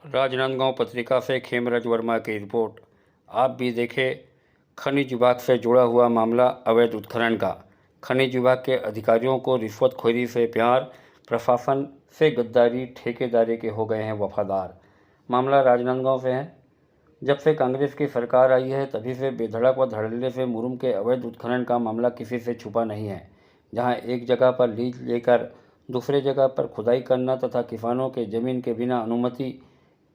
राजनांदगांव पत्रिका से खेमराज वर्मा की रिपोर्ट। आप भी देखें खनिज विभाग से जुड़ा हुआ मामला अवैध उत्खनन का। खनिज विभाग के अधिकारियों को रिश्वतखोरी से प्यार, प्रशासन से गद्दारी, ठेकेदारी के हो गए हैं वफादार। मामला राजनांदगांव से है। जब से कांग्रेस की सरकार आई है तभी से बेधड़क व धड़ल्ले से मुरुम के अवैध उत्खनन का मामला किसी से छुपा नहीं है। जहां एक जगह पर लीज लेकर दूसरे जगह पर खुदाई करना तथा किसानों के जमीन के बिना अनुमति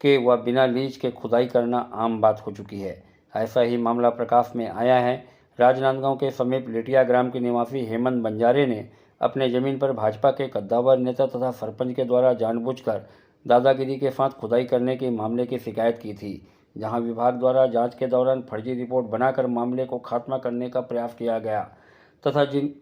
के व बिना लीज के खुदाई करना आम बात हो चुकी है। ऐसा ही मामला प्रकाश में आया है। राजनांदगांव के समीप लेटिया ग्राम के निवासी हेमंत बंजारे ने अपने जमीन पर भाजपा के कद्दावर नेता तथा सरपंच के द्वारा जानबूझकर दादागिरी के साथ खुदाई करने के मामले की शिकायत की थी। जहां विभाग द्वारा जांच के दौरान फर्जी रिपोर्ट बनाकर मामले को खात्मा करने का प्रयास किया गया तथा जिन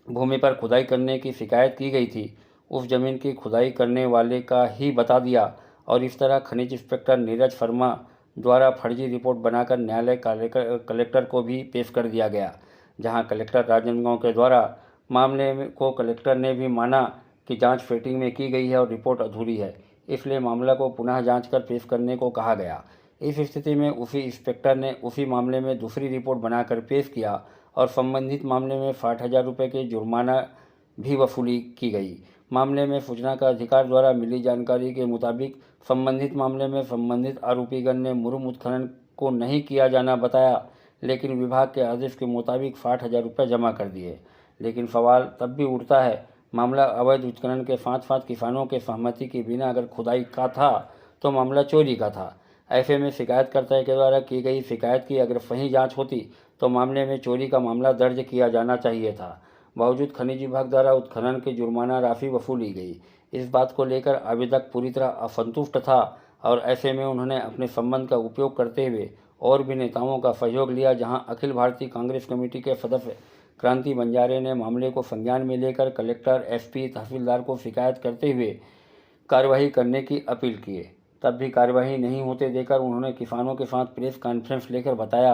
भूमि पर खुदाई करने की शिकायत की गई थी उस जमीन की खुदाई करने वाले का ही बता दिया और इस तरह खनिज इंस्पेक्टर नीरज शर्मा द्वारा फर्जी रिपोर्ट बनाकर न्यायालय कलेक्टर को भी पेश कर दिया गया। जहां कलेक्टर राजनांदगांव के द्वारा मामले को कलेक्टर ने भी माना कि जांच फेटिंग में की गई है और रिपोर्ट अधूरी है, इसलिए मामला को पुनः जांच कर पेश करने को कहा गया। इस स्थिति में उसी इंस्पेक्टर ने उसी मामले में दूसरी रिपोर्ट बनाकर पेश किया और संबंधित मामले में 60,000 रुपये के जुर्माना भी वसूली की गई। मामले में सूचना का अधिकार द्वारा मिली जानकारी के मुताबिक संबंधित मामले में संबंधित आरोपीगण ने मुरुम उत्खनन को नहीं किया जाना बताया, लेकिन विभाग के आदेश के मुताबिक 60,000 रुपये जमा कर दिए। लेकिन सवाल तब भी उठता है, मामला अवैध उत्खनन के साथ साथ किसानों के सहमति के बिना अगर खुदाई का था तो मामला चोरी का था। ऐसे में शिकायतकर्ता के द्वारा की गई शिकायत की अगर सही जाँच होती तो मामले में चोरी का मामला दर्ज किया जाना चाहिए था। बावजूद खनिज विभाग द्वारा उत्खनन की जुर्माना राशि वसूली गई। इस बात को लेकर आवेदक पूरी तरह असंतुष्ट था और ऐसे में उन्होंने अपने संबंध का उपयोग करते हुए और भी नेताओं का सहयोग लिया। जहां अखिल भारतीय कांग्रेस कमेटी के सदस्य क्रांति बंजारे ने मामले को संज्ञान में लेकर कलेक्टर, एसपी, तहसीलदार को शिकायत करते हुए कार्रवाई करने की अपील की। तब भी कार्रवाई नहीं होते देखकर उन्होंने किसानों के साथ प्रेस कॉन्फ्रेंस लेकर बताया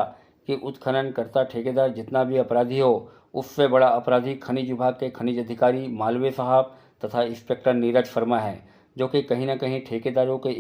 कि उत्खननकर्ता ठेकेदार जितना भी अपराधी हो उससे बड़ा अपराधी खनिज विभाग के खनिज अधिकारी मालवीय साहब तथा इंस्पेक्टर नीरज शर्मा है, जो कि कहीं न कहीं ठेकेदारों के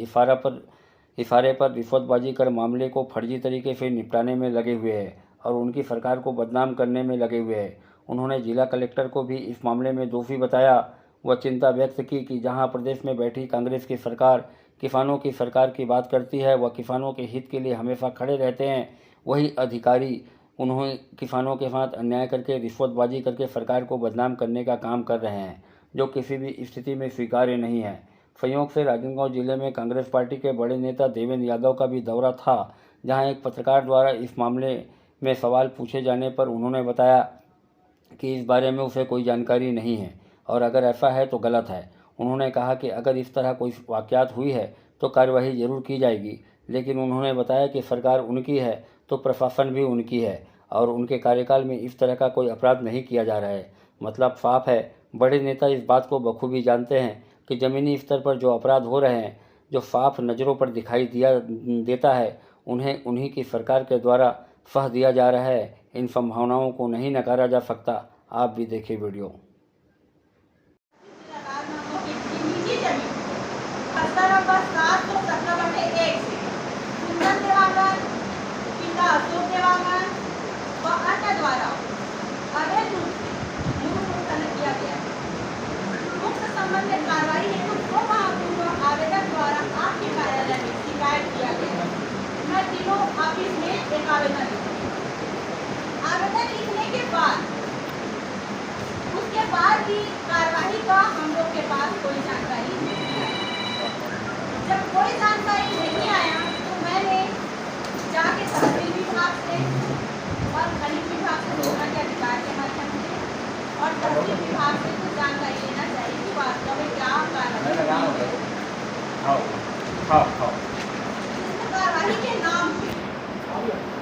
इशारे पर रिश्वतबाजी कर मामले को फर्जी तरीके से निपटाने में लगे हुए हैं और उनकी सरकार को बदनाम करने में लगे हुए हैं। उन्होंने जिला कलेक्टर को भी इस मामले में दोषी बताया व चिंता व्यक्त की कि जहां प्रदेश में बैठी कांग्रेस की सरकार किसानों की सरकार की बात करती है व किसानों के हित के लिए हमेशा खड़े रहते हैं, वही अधिकारी उन्होंने किसानों के साथ अन्याय करके रिश्वतबाजी करके सरकार को बदनाम करने का काम कर रहे हैं, जो किसी भी स्थिति में स्वीकार्य नहीं है। संयोग से राजनांदगांव जिले में कांग्रेस पार्टी के बड़े नेता देवेंद्र यादव का भी दौरा था। जहां एक पत्रकार द्वारा इस मामले में सवाल पूछे जाने पर उन्होंने बताया कि इस बारे में उसे कोई जानकारी नहीं है और अगर ऐसा है तो गलत है। उन्होंने कहा कि अगर इस तरह कोई वाकयात हुई है तो कार्यवाही जरूर की जाएगी, लेकिन उन्होंने बताया कि सरकार उनकी है तो प्रशासन भी उनकी है और उनके कार्यकाल में इस तरह का कोई अपराध नहीं किया जा रहा है। मतलब साफ है, बड़े नेता इस बात को बखूबी जानते हैं कि ज़मीनी स्तर पर जो अपराध हो रहे हैं, जो साफ नज़रों पर दिखाई देता है, उन्हें उन्हीं की सरकार के द्वारा सह दिया जा रहा है। इन संभावनाओं को नहीं नकारा जा सकता। आप भी देखिए वीडियो। संबंधित कार्रवाई हेतु दो माह पूर्व आवेदक द्वारा आपके कार्यालय में शिकायत किया गया। मैं तीनों ऑफिस में एक आवेदन लिखने के बाद उसके बाद भी कार्रवाई का हम लोग के पास कोई जानकारी नहीं आई। जब कोई जानकारी नहीं आया तो मैंने जाके तहसील विभाग से और खनिज विभाग से सूचना के अधिकार के माध्यम से और तहसील विभाग से कुछ जानकारी लेना चाहिए कि वास्तव में क्या कार्रवाई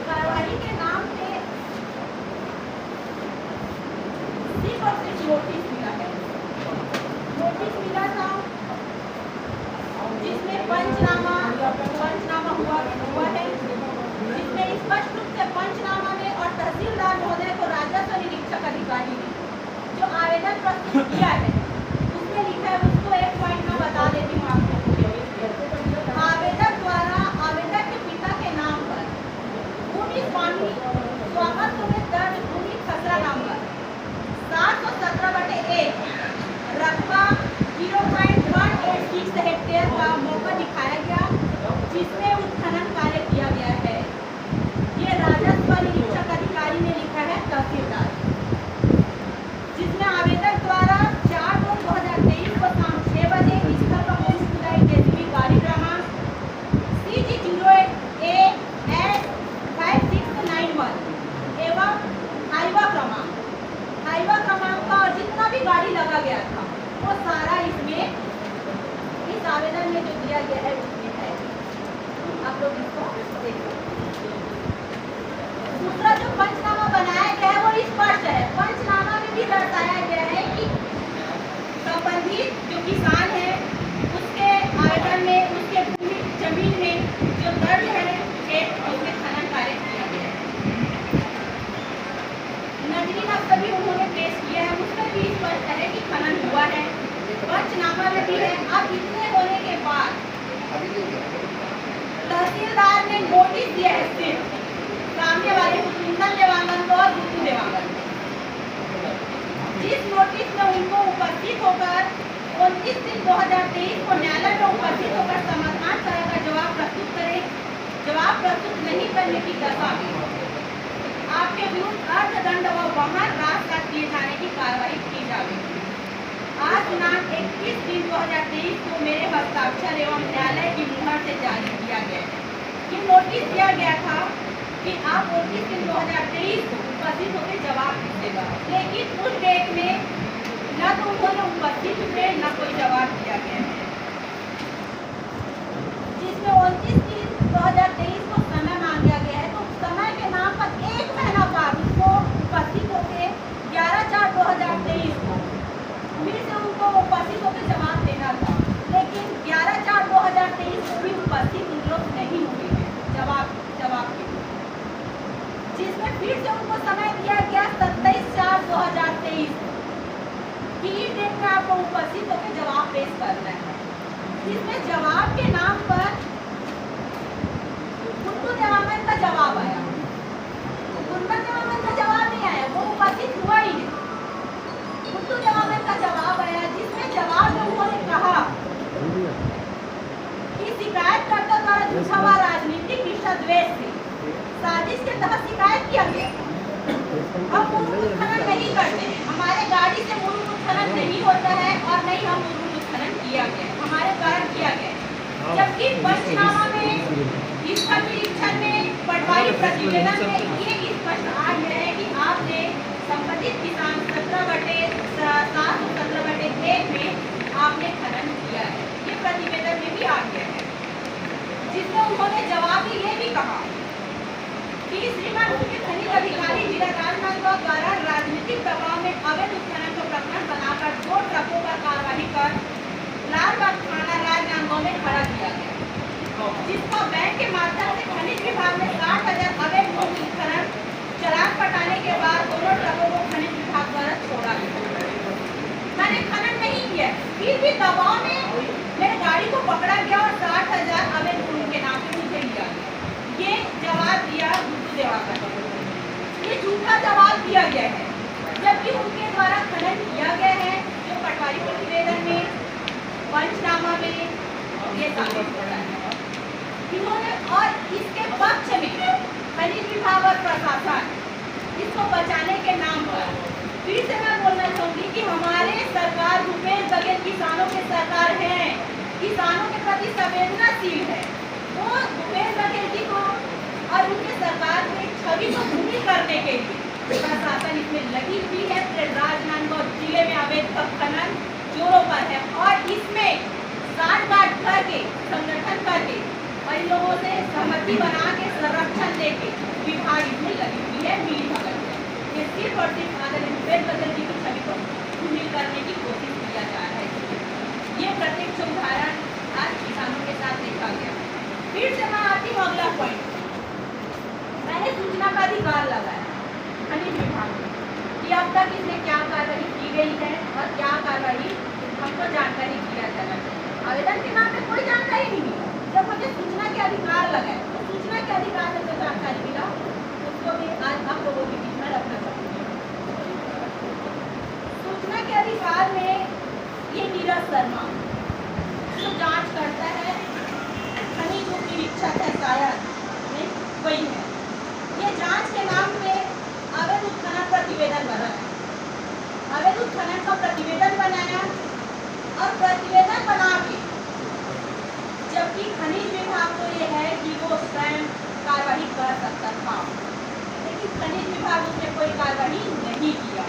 कार्रवाई के नाम पे सिर्फ और सिर्फ नोटिस मिला है। नोटिस मिला था जिसमें पंचनामा हुआ है, जिसमें स्पष्ट रूप से पंचनामा में और तहसीलदार महोदय को राजस्व निरीक्षक अधिकारी ने जो आवेदन प्रस्तुत किया है उसमें लिखा है, उसको एक पॉइंट में बता देती हूँ आपको। का मौका दिखाया गया जिसमें उत्खनन कार्य किया गया है। ये राजस्व निरीक्षक अधिकारी ने लिखा है तहसीलदार, जिसमें आवेदक द्वारा 4/2/2023 को शाम 6 बजे स्थल का मुख्य खुदाई जेसीबी गाड़ी क्रमांक CG0AS5691 एवं हाईवा क्रमांक का और जितना भी गाड़ी लगा गया था वो सारा इसमें इस आवेदन में जो दिया गया है उसमें है। आप लोग इसको देखो। दूसरा जो पंचनामा बनाया गया है वो स्पष्ट है। पंचनामा में भी दर्शाया गया है कि संबंधित जो किसान है उसके आवेदन में उसके भूमि जमीन में जो दर्ज है उसमें खनन कार्य किया गया है। नजरी नक्शा भी उन्होंने पेश किया है, उसमें भी स्पष्ट है कि खनन हुआ है। पंचनामा में भी है। अब इतने होने के बाद तहसीलदार ने नोटिस दिया है सिर्फ सामने वाले को, कुंदन देवांगन को और गुड्डू देवांगन को। जिस नोटिस में उनको उपस्थित होकर 29/3/2023 को न्यायालय में उपस्थित होकर समाधान तरह का जवाब प्रस्तुत करें। जवाब प्रस्तुत नहीं करने की दशा में आपके विरुद्ध अर्थदंड व वाहन रास्ता किए जाने की कार्रवाई की जाएगी। आज दिनांक 21/3/2023 को मेरे हस्ताक्षर एवं न्यायालय की मुहर से जारी किया गया है। ये नोटिस दिया गया था कि आप 29/3/2023 को उपस्थित होकर जवाब दीजिएगा, लेकिन उस डेट में न तो उन्होंने उपस्थित हुए न कोई जवाब दिया गया है। जिसमें 29/3/2023 को समय मांगा गया है, तो समय के नाम पर 1 महीना बाद उसको उपस्थित होकर 11/4/2023 को फिर से उनको उपस्थित होकर जवाब देना था, लेकिन 11/4/2023 को भी उपस्थित उन लोग नहीं हुए हैं जवाब के लिए। जिसमें फिर से उनको समय दिया गया 27/4/2023 की डेट में आपको उपस्थित होकर जवाब पेश करना है। जिसमें जवाब के नाम पर गुड्डू देवांगन का जवाब आया, कुंदन देवांगन का जवाब नहीं आया, वो उपस्थित हुआ ही नहीं। गुड्डू देवांगन का जवाब आया, जिसमें जवाब में उन्होंने कहा कि शिकायतकर्ता द्वारा झूठा व राजनीतिक इच्छाद्वेष से साजिश के तहत शिकायत किया गया। हम मुरुम उत्खनन नहीं करते हैं, हमारे गाड़ी से मुरुम उत्खनन नहीं होता है और नहीं हम मुरुम उत्खनन किया गया, हमारे कारण किया गया। जबकि पंचनामा में स्थल निरीक्षण में पटवारी प्रतिवेदन में ये स्पष्ट आ गया है कि आपने संबंधित किसान 17/7/17/1 में आपने खनन किया है। ये प्रतिवेदन में भी आ गया है। जिसमें उन्होंने जवाब में ये भी कहा कि श्रीमान मुख्य खनिज अधिकारी जिला राजनांदगांव द्वारा राजनीतिक दबाव में अवैध उत्खनन को प्रकरण बनाकर 2 ट्रकों पर कार्रवाई कर लालबाग थाना राजनांदगांव में खड़ा किया गया, जिसका बैंक के माध्यम से खनिज विभाग ने 60,000 अवैध भूमि उत्खनन चालान कटाने के बाद दोनों ट्रकों को खनिज विभाग द्वारा छोड़ा गया। मैंने खनन नहीं किया, फिर भी दबाव में मेरे गाड़ी को पकड़ा गया और 60,000 अवैध भूमि के नाम पे मुझे लिया गया। ये जवाब दिया गुड्डू देवांगन। ये झूठा जवाब दिया गया है, जबकि उनके द्वारा खनन किया गया है जो पटवारी प्रतिवेदन में पंचनामा में ये साबित होता है। इन्होंने और इसके पक्ष में खनिज विभाग और प्रशासन इसको बचाने के नाम पर फिर से मैं बोलना चाहूंगी कि हमारे सरकार भूपेश बघेल किसानों के सरकार है, किसानों के प्रति संवेदनाशील है। वो भूपेश बघेल जी को और उनके सरकार की छवि को धूमिल करने के लिए प्रशासन इसमें लगी हुई है। राजनांदगांव जिले में अवैध खनन जोरों पर है और इसमें साठ-गांठ करके संगठन करके और इन लोगों से सहमति बना के संरक्षण देके विभाग इसमें लगी हुई है मिली भगत। ये सिर्फ और सिर्फ आदरणीय भूपेश बघेल जी की छवि को धूमिल करने की कोशिश किया जा रहा है। ये प्रत्यक्ष उदाहरण आज किसानों के साथ देखा गया। फिर से मैं आती हूँ अगला पॉइंट। मैंने सूचना का अधिकार लगाया खनिज विभाग में कि अब तक इसमें क्या कार्रवाई की गई है और क्या कार्रवाई हमको जानकारी दिया जाना चाहिए। आवेदन के नाम पे कोई जानकारी नहीं मिली। जब मुझे सूचना के अधिकार लगाए तो सूचना के अधिकार से जो जानकारी मिला उसको भी आज आप लोगों के बीच में रखना चाहूँगी। सूचना के अधिकार में ये नीरज शर्मा जो जांच करता है कि खनिज विभाग को ये है कि वो स्वयं कार्रवाई कर सकता था, लेकिन खनिज विभाग उसने कोई कार्रवाई नहीं किया।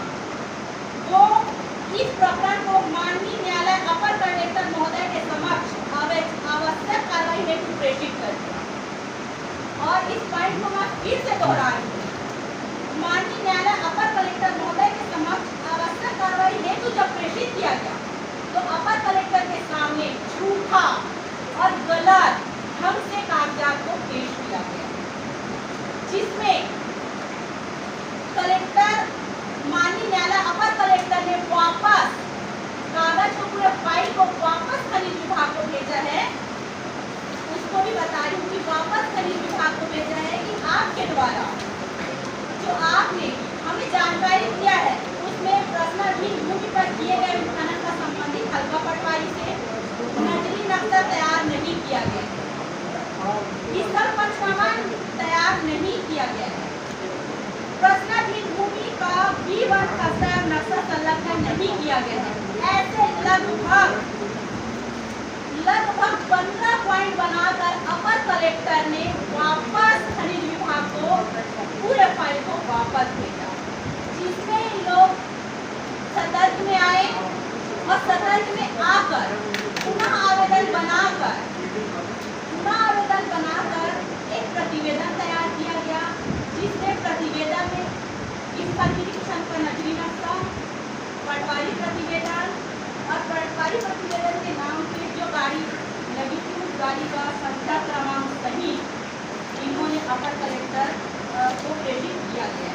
वो इस प्रकरण को माननीय न्यायालय अपर कलेक्टर महोदय के समक्ष आवश्यक कार्रवाई हेतु प्रेषित कर दिया। और इस पॉइंट को मैं फिर से दोहरा रही हूँ, माननीय न्यायालय अपर कलेक्टर महोदय के समक्ष आवश्यक कार्रवाई हेतु जब प्रेषित किया गया तो अपर कलेक्टर के सामने झूठा और गलत ढंग से कागजात को पेश किया गया, जिसमें कलेक्टर माननीय न्यायालय अपर कलेक्टर ने वापस कागज को, पूरे फाइल को वापस खनिज विभाग को भेजा है। उसको भी बता रही हूँ कि वापस खनिज विभाग को भेजा है कि आपके द्वारा जो आपने हमें जानकारी दिया है उसमें प्रश्नाधीन भूमि पर किए गए उत्खनन का संबंधित हल्का पटवारी से नजरी नक्शा तैयार नहीं किया गया, स्थल पंचनामा तैयार नहीं किया गया है, प्रश्नाधीन भूमि का B1 खसरा नक्शा संलग्न नहीं किया गया है। ऐसे लगभग 15 पॉइंट बनाकर अपर कलेक्टर ने वापस खनिज विभाग को पूरे फाइल को वापस भेजा, जिसमें लोग सतर्क में आए और सतर्क में आकर पुनः आवेदन बनाकर एक प्रतिवेदन तैयार किया गया, जिसमें प्रतिवेदन में स्थल निरीक्षण का नजरी नक्शा, पटवारी प्रतिवेदन और पटवारी प्रतिवेदन के नाम पे जो गाड़ी लगी थी उस गाड़ी का संख्या क्रमांक सहित इन्होंने अपर कलेक्टर को प्रेषित किया गया।